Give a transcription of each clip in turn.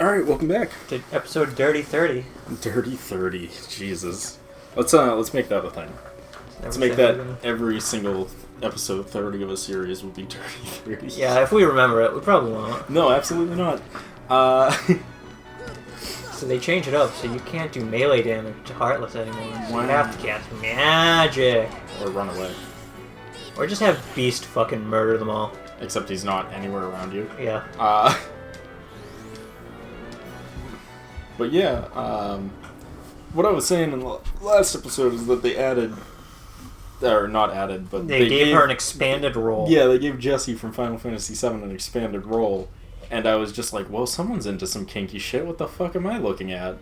Alright, welcome back to episode Dirty 30. Dirty 30. Jesus. Let's make that a thing. Let's make that every single episode 30 of a series will be Dirty 30. Yeah, if we remember it, we probably won't. No, absolutely not. So they change it up, so you can't do melee damage to Heartless anymore. Wow. You have to cast magic. Or run away. Or just have Beast fucking murder them all. Except he's not anywhere around you. Yeah. But yeah, what I was saying in the last episode is that they added, or not added, but they gave her an expanded role. Yeah, they gave Jessie from Final Fantasy VII an expanded role, and I was just like, well, someone's into some kinky shit. What the fuck am I looking at?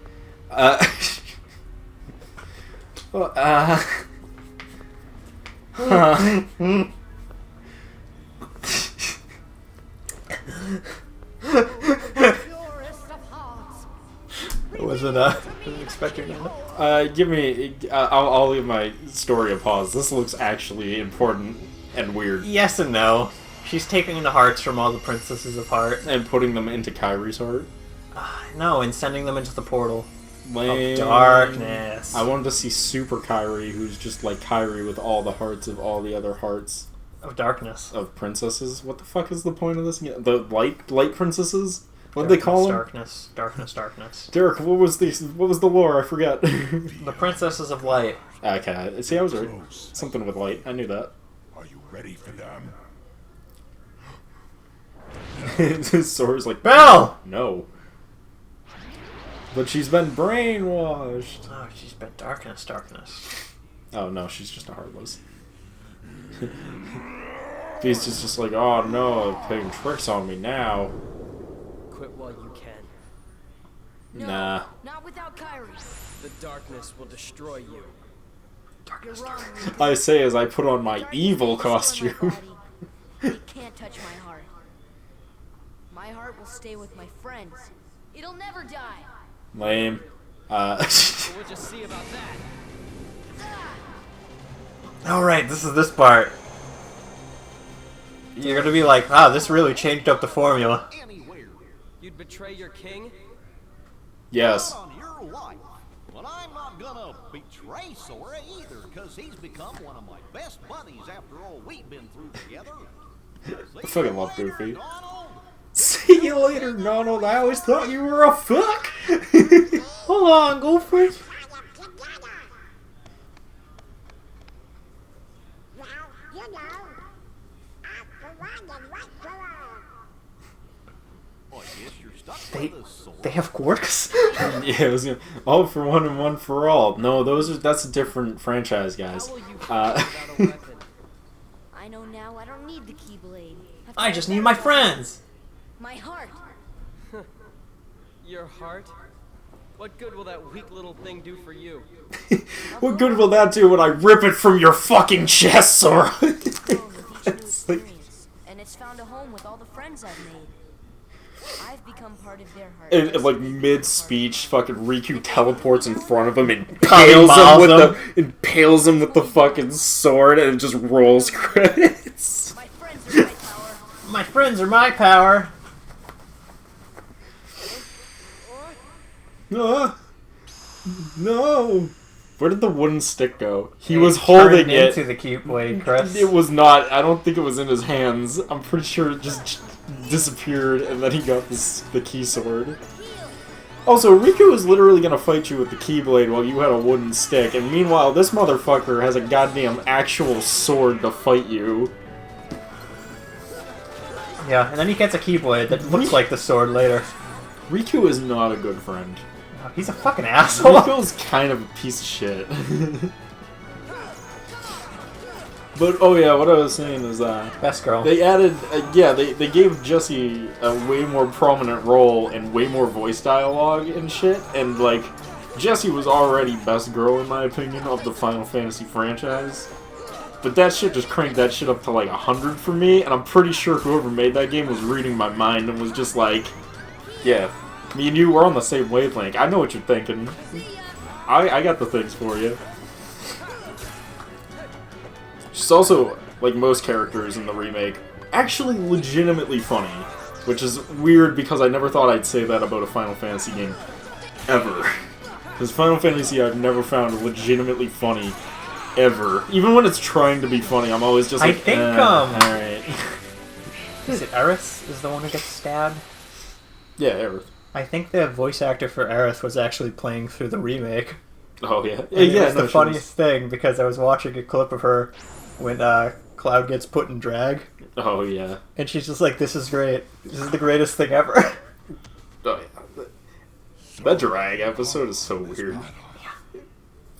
Wasn't expecting that. Give me. I'll leave my story a pause. This looks actually important and weird. Yes and no. She's taking the hearts from all the princesses of heart and putting them into Kyrie's heart. No, and sending them into the portal of darkness. I wanted to see Super Kyrie, who's just like Kyrie with all the hearts of all the other hearts of darkness of princesses. What the fuck is the point of this? The light princesses. What did they call them? Darkness. Derek, what was the lore? I forget. The princesses of light. Okay, see, I was right. Something with light. I knew that. Are you ready for them? His sword's like, Belle! No. But she's been brainwashed. Oh, she's been darkness. Oh no, she's just a heartless. Beast is just like, oh no, playing tricks on me now. Quit while you can. No, nah. Not without Kyrie. The darkness will destroy you. You're wrong, Riku. I say as I put on my Darkness evil will destroy my costume. body. It can't touch my heart. My heart will stay with my friends. It'll never die. Lame. We'll just see about that. Alright, this is this part. You're gonna be like, wow, this really changed up the formula. Anywhere. You'd betray your king? Yes. On your life. Well, I'm not gonna betray Sora either, because he's become one of my best buddies after all we've been through together. I fucking love Goofy. Donald. See you later, Donald. I always thought you were a fuck. Hold on, Goofy. They have quirks? Yeah, it was all for one and one for all. No, that's a different franchise, guys. How will you fight without a weapon? I know now I don't need the Keyblade. I just need my friends. My heart. Your heart? What good will that weak little thing do for you? What good will that do when I rip it from your fucking chest, Sora? Grown with each new experience, and it's found a home with all the friends I've made. I've become part of their heart. And like mid-speech, fucking Riku teleports in front of him and impales him with the fucking sword, and it just rolls credits. My friends are my power. My friends are my power. No. Where did the wooden stick go? He was holding it. Into the Keyblade, Chris. It was not. I don't think it was in his hands. I'm pretty sure it just disappeared, and then he got the key sword. Also, Riku was literally gonna fight you with the Keyblade while you had a wooden stick, and meanwhile, this motherfucker has a goddamn actual sword to fight you. Yeah, and then he gets a Keyblade that looks like the sword later. Riku is not a good friend. He's a fucking asshole. Riku's kind of a piece of shit. But, oh yeah, what I was saying is, Best girl. they added, they gave Jessie a way more prominent role and way more voice dialogue and shit, and, like, Jessie was already best girl, in my opinion, of the Final Fantasy franchise. But that shit just cranked that shit up to, like, 100 for me, and I'm pretty sure whoever made that game was reading my mind and was just like, yeah, me and you were on the same wavelength. I know what you're thinking. I got the things for you. She's also, like most characters in the remake, actually legitimately funny. which is weird because I never thought I'd say that about a Final Fantasy game ever. Because Final Fantasy I've never found legitimately funny ever. Even when it's trying to be funny, I'm always just like, alright. Is it Aerith is the one who gets stabbed? Yeah, Aerith. I think the voice actor for Aerith was actually playing through the remake. Oh, yeah. And it was the funniest thing, because I was watching a clip of her when Cloud gets put in drag. Oh, yeah. And she's just like, this is great. This is the greatest thing ever. Oh, yeah. That drag episode is so weird.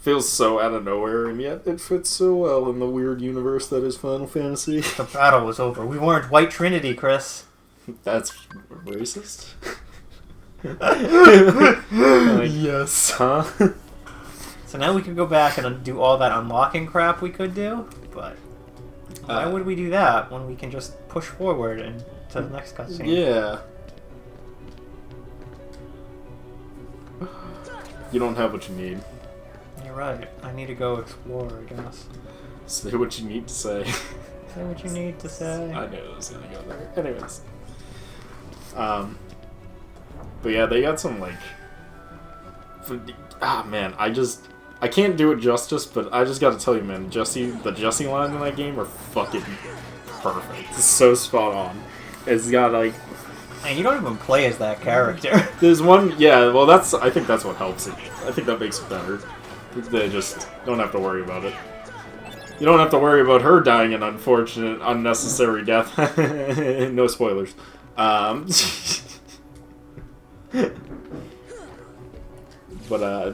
Feels so out of nowhere, and yet it fits so well in the weird universe that is Final Fantasy. The battle was over. We weren't White Trinity, Chris. That's racist? Like, yes. huh? So now we can go back and do all that unlocking crap we could do, but why would we do that when we can just push forward and to the next cutscene? Yeah. You don't have what you need. You're right. I need to go explore, I guess. Say what you need to say. Say what you need to say. I knew it was gonna go there. Anyways. But yeah, they got some, like... man, I can't do it justice, but I just gotta tell you, man, the Jesse lines in that game are fucking perfect. It's so spot on. It's got, like... And you don't even play as that character. There's one... Yeah, well, I think that's what helps it. I think that makes it better. They just don't have to worry about it. You don't have to worry about her dying an unfortunate, unnecessary death. No spoilers. But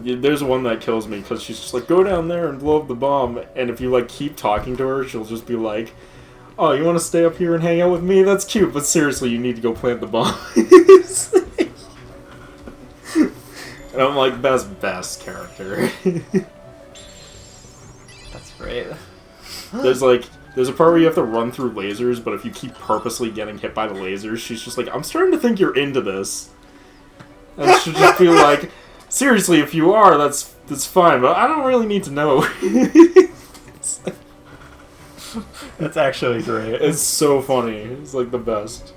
there's one that kills me because she's just like, go down there and blow up the bomb, and if you like keep talking to her, she'll just be like, oh, you want to stay up here and hang out with me? That's cute, but seriously, you need to go plant the bomb. And I'm like, that's best character. That's great. There's a part where you have to run through lasers, but if you keep purposely getting hit by the lasers, she's just like, I'm starting to think you're into this. And she'll just be like, seriously, if you are, that's fine, but I don't really need to know. That's actually great. It's so funny. It's like the best.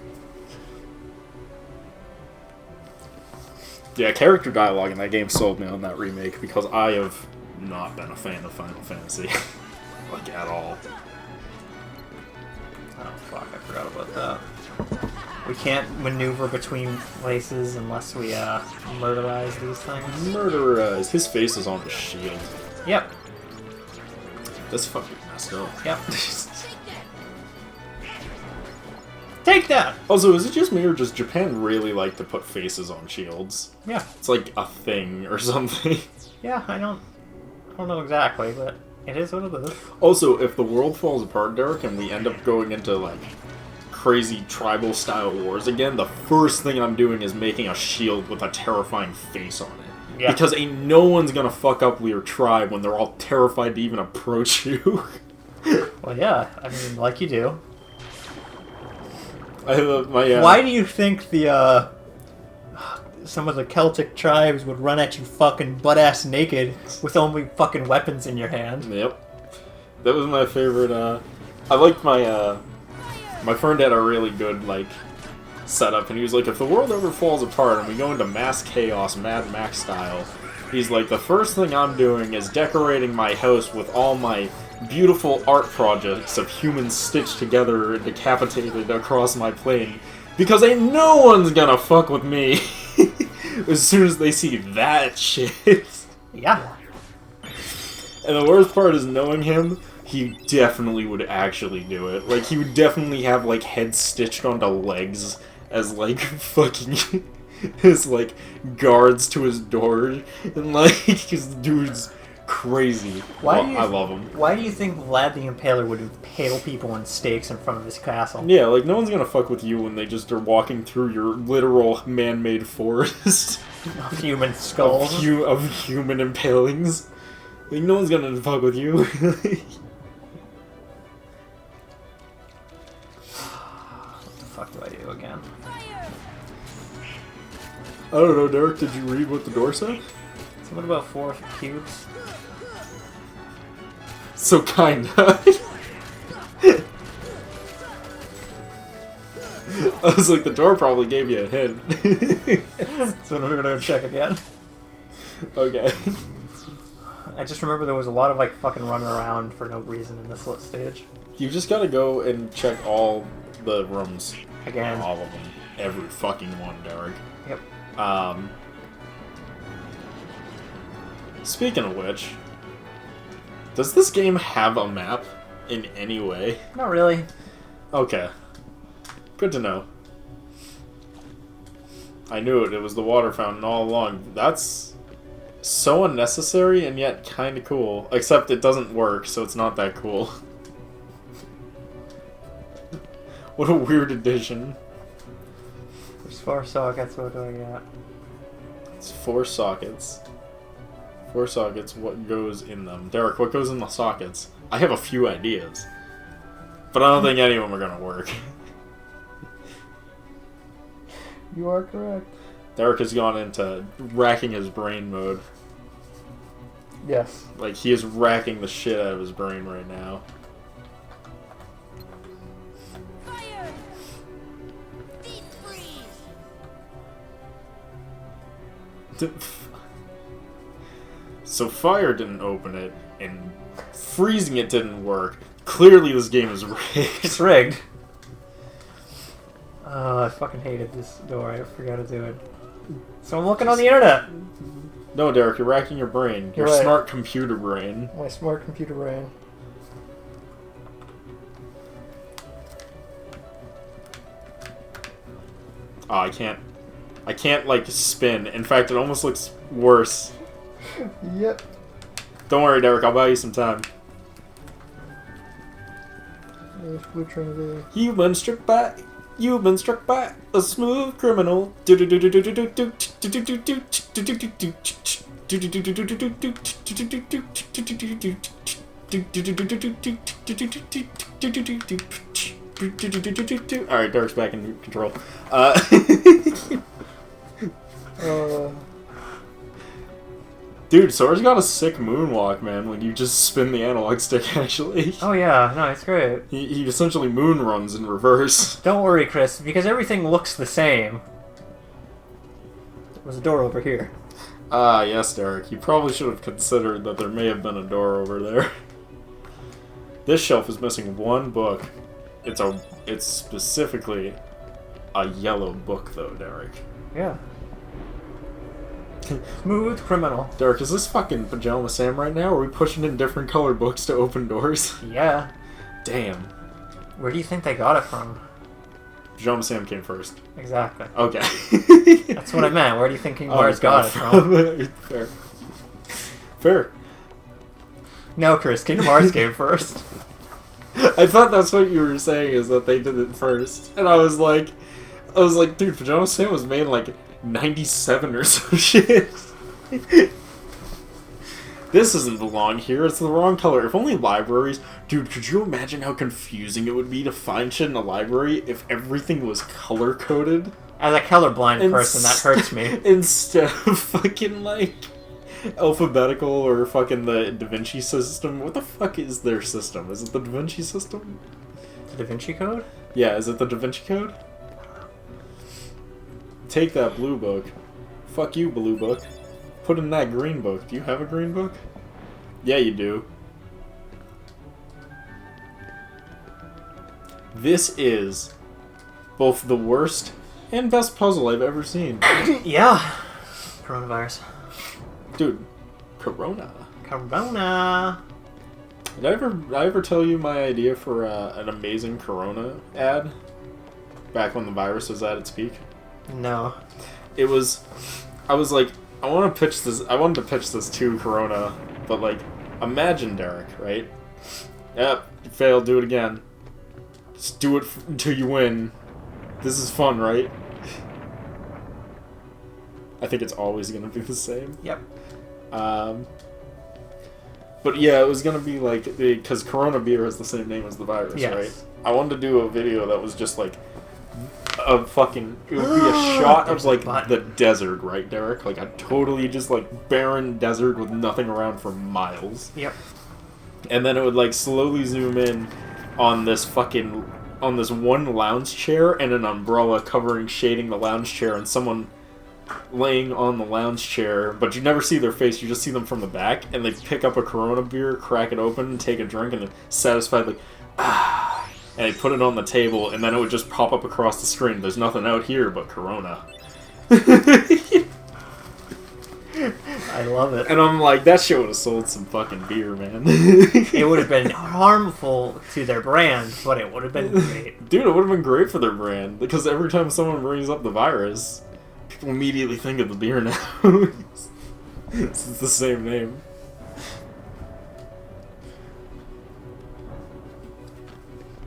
Yeah, character dialogue in that game sold me on that remake because I have not been a fan of Final Fantasy. Like, at all. Oh, fuck, I forgot about that. We can't maneuver between places unless we, murderize these things. Murdererize. His face is on his shield. Yep. That's fucking messed up. Yep. Take that! Also, is it just me or does Japan really like to put faces on shields? Yeah. It's like a thing or something. Yeah, I don't know exactly, but it is what it is. Also, if the world falls apart, Derek, and we end up going into, like, crazy tribal-style wars again, the first thing I'm doing is making a shield with a terrifying face on it. Yeah. Because ain't no one's gonna fuck up your tribe when they're all terrified to even approach you. Well, yeah, I mean, like you do. Why do you think the, some of the Celtic tribes would run at you fucking butt-ass naked with only fucking weapons in your hand? Yep. That was my favorite, I liked my friend had a really good, like, setup, and he was like, if the world ever falls apart and we go into mass chaos, Mad Max style, he's like, the first thing I'm doing is decorating my house with all my beautiful art projects of humans stitched together and decapitated across my plane, because ain't no one's gonna fuck with me as soon as they see that shit. Yeah. And the worst part is knowing him, he definitely would actually do it. Like, he would definitely have, like, heads stitched onto legs as, like, fucking his, like, guards to his door. And, like, his dude's crazy. I love him. Why do you think Vlad the Impaler would impale people on stakes in front of his castle? Yeah, like, no one's gonna fuck with you when they just are walking through your literal man-made forest. Of human skulls. Of human impalings. Like, no one's gonna fuck with you. What the fuck do I do again? I don't know, Derek, did you read what the door said? Something about 4 cubes? So kinda. I was like, the door probably gave you a hint. So we're gonna go check again. Okay. I just remember there was a lot of like fucking running around for no reason in this stage. You just gotta go and check all the rooms. Again. All of them. Every fucking one, Derek. Yep. Speaking of which, does this game have a map in any way? Not really. Okay. Good to know. I knew it. It was the water fountain all along. That's so unnecessary and yet kind of cool. Except it doesn't work, so it's not that cool. What a weird addition. There's 4 sockets, what do I got? It's 4 sockets. 4 sockets, what goes in them? Derek, what goes in the sockets? I have a few ideas. But I don't think any of them are gonna work. You are correct. Derek has gone into racking his brain mode. Yes. Like, he is racking the shit out of his brain right now. Fire! Deep freeze! So fire didn't open it, and freezing it didn't work. Clearly this game is rigged. It's rigged. Oh, I fucking hated this door. I forgot to do it. So I'm looking on the internet. No, Derek, you're racking your brain. Your You're right. smart computer brain. My smart computer brain. Oh, I can't, like, spin. In fact, it almost looks worse. Yep. Don't worry, Derek, I'll buy you some time. There's Blue Trinity. You've been struck by a smooth criminal. Alright, Derek's back in control. Dude, Sora's got a sick moonwalk, man, when you just spin the analog stick, actually. Oh yeah, no, it's great. He essentially moon runs in reverse. Don't worry, Chris, because everything looks the same. There's a door over here. Ah, yes, Derek. You probably should have considered that there may have been a door over there. This shelf is missing one book. It's specifically a yellow book, though, Derek. Yeah. Smooth criminal. Derek, is this fucking Pajama Sam right now? Or are we pushing in different colored books to open doors? Yeah. Damn. Where do you think they got it from? Pajama Sam came first. Exactly. Okay. That's what I meant. Where do you think King Mars got it from? Fair. No, Chris, King Mars came first. I thought that's what you were saying, is that they did it first. And I was like, dude, Pajama Sam was made in, like, 97 or some shit. This doesn't belong here, it's the wrong color. If only libraries... Dude, could you imagine how confusing it would be to find shit in a library if everything was color-coded? As a colorblind person, that hurts me. Instead of fucking, like, alphabetical or fucking the Da Vinci system. What the fuck is their system? Is it the Da Vinci system? The Da Vinci Code? Yeah, is it the Da Vinci Code? Take that blue book. Fuck you, blue book. Put in that green book. Do you have a green book? Yeah, you do. This is both the worst and best puzzle I've ever seen. Yeah. Coronavirus. Dude, Corona. Corona. Did I ever tell you my idea for an amazing Corona ad? Back when the virus was at its peak? No. I was like, I wanted to pitch this to Corona, but like, imagine Derek, right? Yep, you failed, do it again. Just do it until you win. This is fun, right? I think it's always gonna be the same. Yep. But yeah, it was gonna be like, because Corona beer has the same name as the virus, Yes. right? I wanted to do a video that was just like, a fucking, it would be a shot of like the desert, right, Derek? Like a totally just like barren desert with nothing around for miles. Yep. And then it would like slowly zoom in on this fucking on this one lounge chair and an umbrella covering shading the lounge chair, and someone laying on the lounge chair, but you never see their face, you just see them from the back, and they pick up a Corona beer, crack it open, take a drink, and they're satisfied, like, ah, and they put it on the table, and then it would just pop up across the screen. There's nothing out here but Corona. I love it. And I'm like, that shit would have sold some fucking beer, man. It would have been harmful to their brand, but it would have been great. Dude, it would have been great for their brand, because every time someone brings up the virus, people immediately think of the beer now. It's the same name.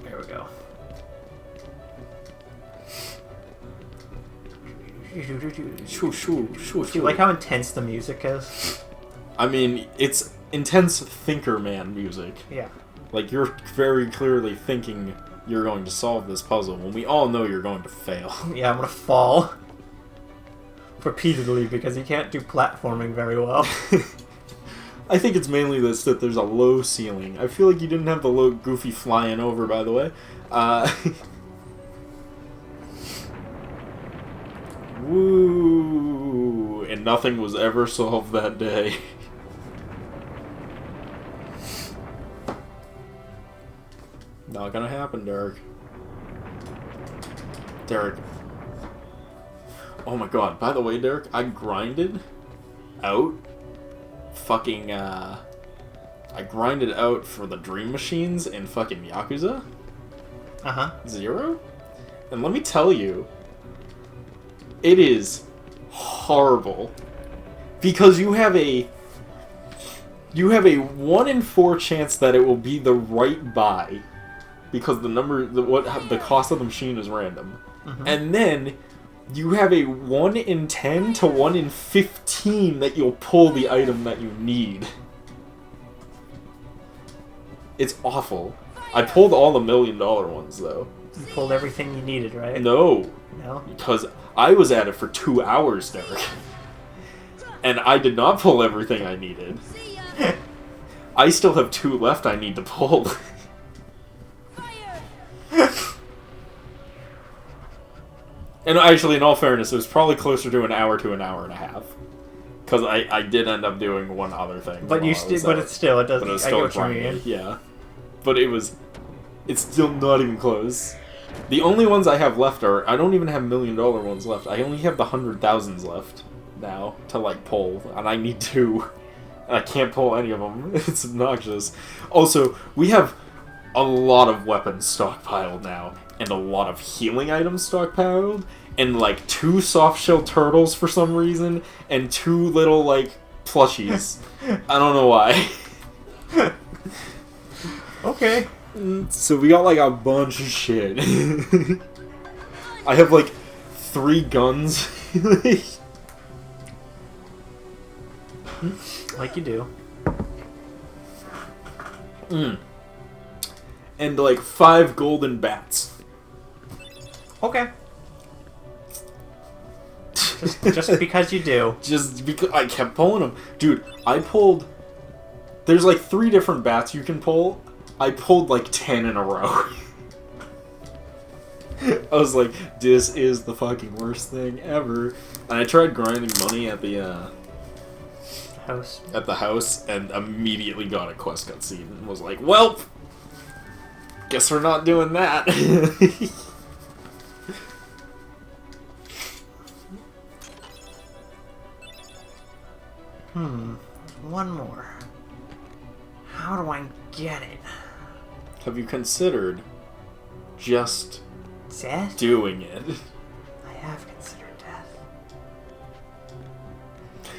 There we go. Shoo, shoo, shoo, Do you like how intense the music is? I mean, it's intense thinker man music. Yeah. Like, you're very clearly thinking you're going to solve this puzzle, when we all know you're going to fail. Yeah, I'm gonna fall. Repeatedly, because you can't do platforming very well. I think it's mainly this, that there's a low ceiling. I feel like you didn't have the low Goofy flying over, by the way. Woo! And nothing was ever solved that day. Not gonna happen, Derek. Derek. Oh my god, by the way, Derek, I grinded out fucking, I grinded out for the Dream Machines in fucking Yakuza Uh-huh. 0. And let me tell you, it is horrible. Because you have a 1 in 4 chance that it will be the right buy. Because the cost of the machine is random. Mm-hmm. And then you have a 1 in 10 to 1 in 15 that you'll pull the item that you need. It's awful. I pulled all the $1 million ones, though. You pulled everything you needed, right? No. No? Because I was at it for 2 hours, Derek. And I did not pull everything I needed. I still have 2 left I need to pull. And actually, in all fairness, it was probably closer to an hour to an hour and a half. Because I did end up doing one other thing. But you still, but it's still, it doesn't. But it was I still get what you mean. grindy, yeah. But it's still not even close. The only ones I have left are, I don't even have $1 million ones left. I only have the 100,000s left now to like pull, and I need 2. And I can't pull any of them. It's obnoxious. Also, we have a lot of weapons stockpiled now, and a lot of healing items stockpiled, and like 2 soft-shell turtles for some reason, and 2 little like plushies. I don't know why. Okay. So we got like a bunch of shit. I have like 3 guns. Like you do. And like 5 golden bats. Okay. Just because you do. Just because I kept pulling them. Dude, I pulled... There's like 3 different bats you can pull. I pulled like 10 in a row. I was like, this is the fucking worst thing ever. And I tried grinding money at the House. at the house, and immediately got a quest cutscene and was like, well, guess we're not doing that. One more. How do I get it? Have you considered just Death? doing it? I have considered death.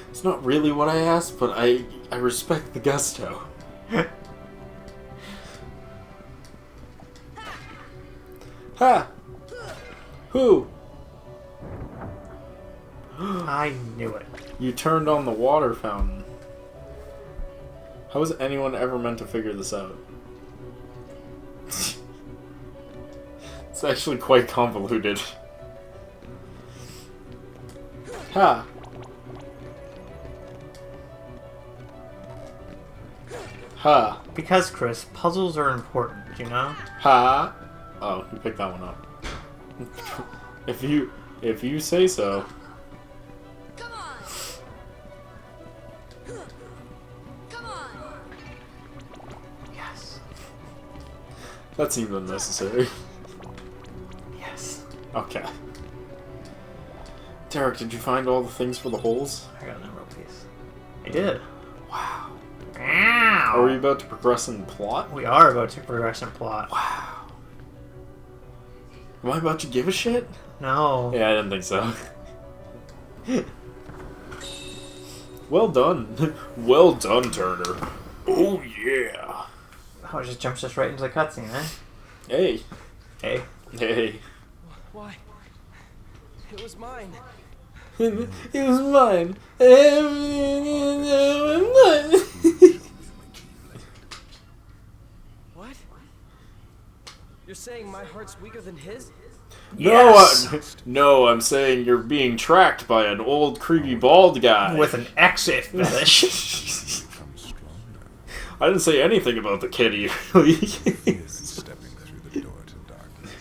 It's not really what I asked, but I respect the gusto. Ha! Who? I knew it. You turned on the water fountain. How is anyone ever meant to figure this out? It's actually quite convoluted. Ha! Ha! Because, Chris, puzzles are important, you know? Ha! Oh, you picked that one up. if you say so. Come on. Come on. Yes. That seemed unnecessary. Yes. Okay. Derek, did you find all the things for the holes? I got an emerald piece. I did. Wow. Ow. Are we about to progress in the plot? We are about to progress in plot. Wow. Am I about to give a shit? No. Yeah, I didn't think so. Well done. Well done, Turner. Oh, yeah. Oh, it just jumps us right into the cutscene, eh? Hey. Hey. Hey. Why? It was mine. It was mine. What? You're saying my heart's weaker than his? Yes! No, I'm saying you're being tracked by an old, creepy, bald guy. With an exit fetish. I didn't say anything about the kitty, really. Stepping through the door to darkness.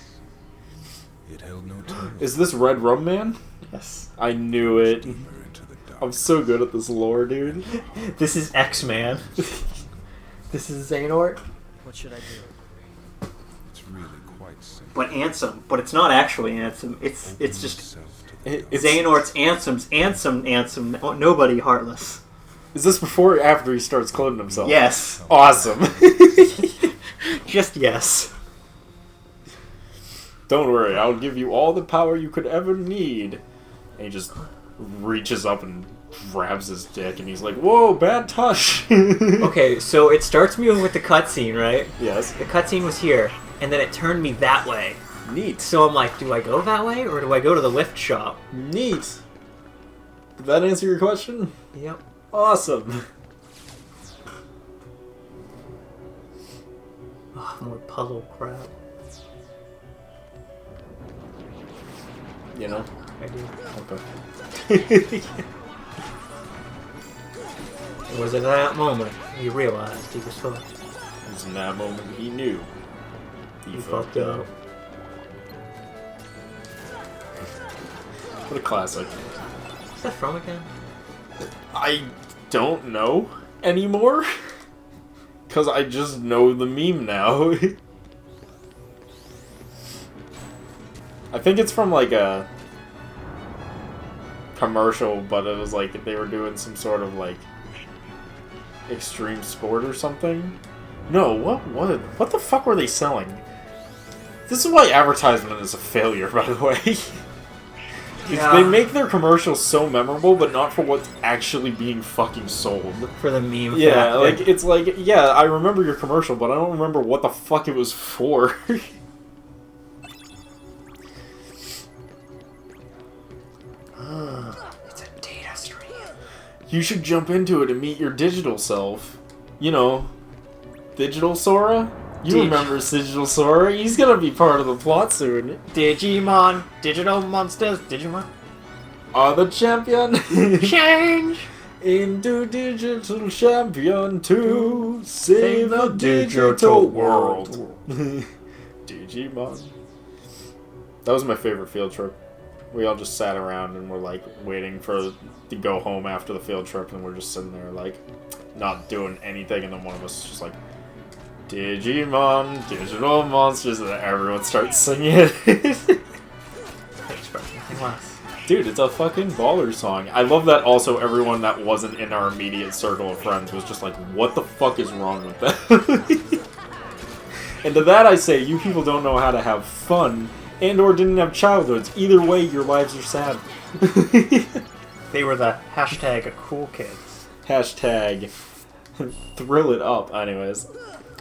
It held no terror Is this Red Rum Man? Yes. I knew it. into the dark. I'm so good at this lore, dude. This is X-Man. This is Xehanort. What should I do? It's really quite simple. But Ansem. But it's not actually Ansem. It's just Yourself to the It's, Xehanort's Ansem. Nobody heartless. is this before or after he starts cloning himself? Yes. Awesome. Just yes. Don't worry, I'll give you all the power you could ever need. And he just reaches up and grabs his dick, and he's like, "Whoa, bad touch." Okay, so it starts me with the cutscene, right? Yes. The cutscene was here, and then it turned me that way. Neat. So I'm like, do I go that way, or do I go to the lift shop? Neat. Did that answer your question? Yep. Awesome. Oh, more puzzle crap. You know? I do. Okay. It was at that moment he realized he was fucked. It was in that moment he knew. He fucked up. What a classic. What's that from again? I don't know anymore. Because I just know the meme now. I think it's from like a commercial, but it was like they were doing some sort of like extreme sport or something. No, what the fuck were they selling? This is why advertisement is a failure, by the way. Yeah. They make their commercials so memorable, but not for what's actually being fucking sold. For the meme. Yeah, factor. like, it's like, yeah, I remember your commercial, but I don't remember what the fuck it was for. It's a data stream. You should jump into it and meet your digital self. You know, Digital Sora? You remember Digital Sora? He's gonna be part of the plot soon. Digimon, digital monsters, Digimon. Are the champion Change! into Digital Champion to save the digital world. Digimon. That was my favorite field trip. We all just sat around and were like waiting to go home after the field trip, and we're just sitting there like not doing anything, and then one of us is just like, Digimon, digital monsters, and then everyone starts singing it. Expect nothing less. Dude, it's a fucking baller song. I love that also everyone that wasn't in our immediate circle of friends was just like, what the fuck is wrong with that? And to that I say, you people don't know how to have fun and or didn't have childhoods. Either way, your lives are sad. They were the hashtag cool kids. Hashtag thrill it up. Anyways.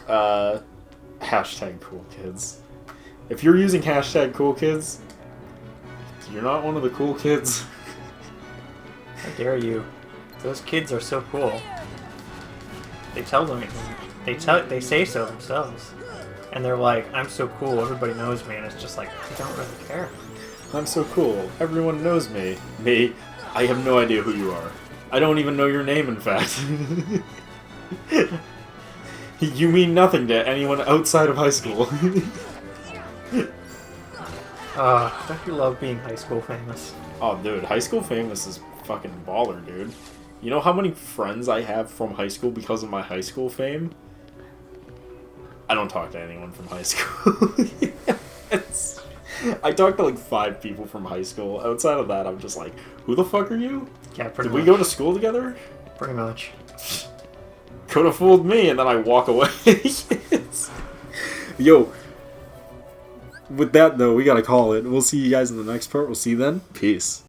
Hashtag cool kids. If you're using hashtag cool kids, you're not one of the cool kids. How dare you? Those kids are so cool. They tell them, they say so themselves, and they're like, "I'm so cool, everybody knows me," and it's just like, they don't really care. I'm so cool. Everyone knows me. Me, I have no idea who you are. I don't even know your name, in fact. You mean nothing to anyone outside of high school. Don't you love being high school famous? Oh, dude, high school famous is fucking baller, dude. You know how many friends I have from high school because of my high school fame? I don't talk to anyone from high school. I talked to like 5 people from high school. Outside of that, I'm just like, who the fuck are you? Yeah, pretty Did much. we go to school together? Pretty much. Could have fooled me, and then I walk away. Yo. With that, though, we gotta call it. We'll see you guys in the next part. We'll see you then. Peace.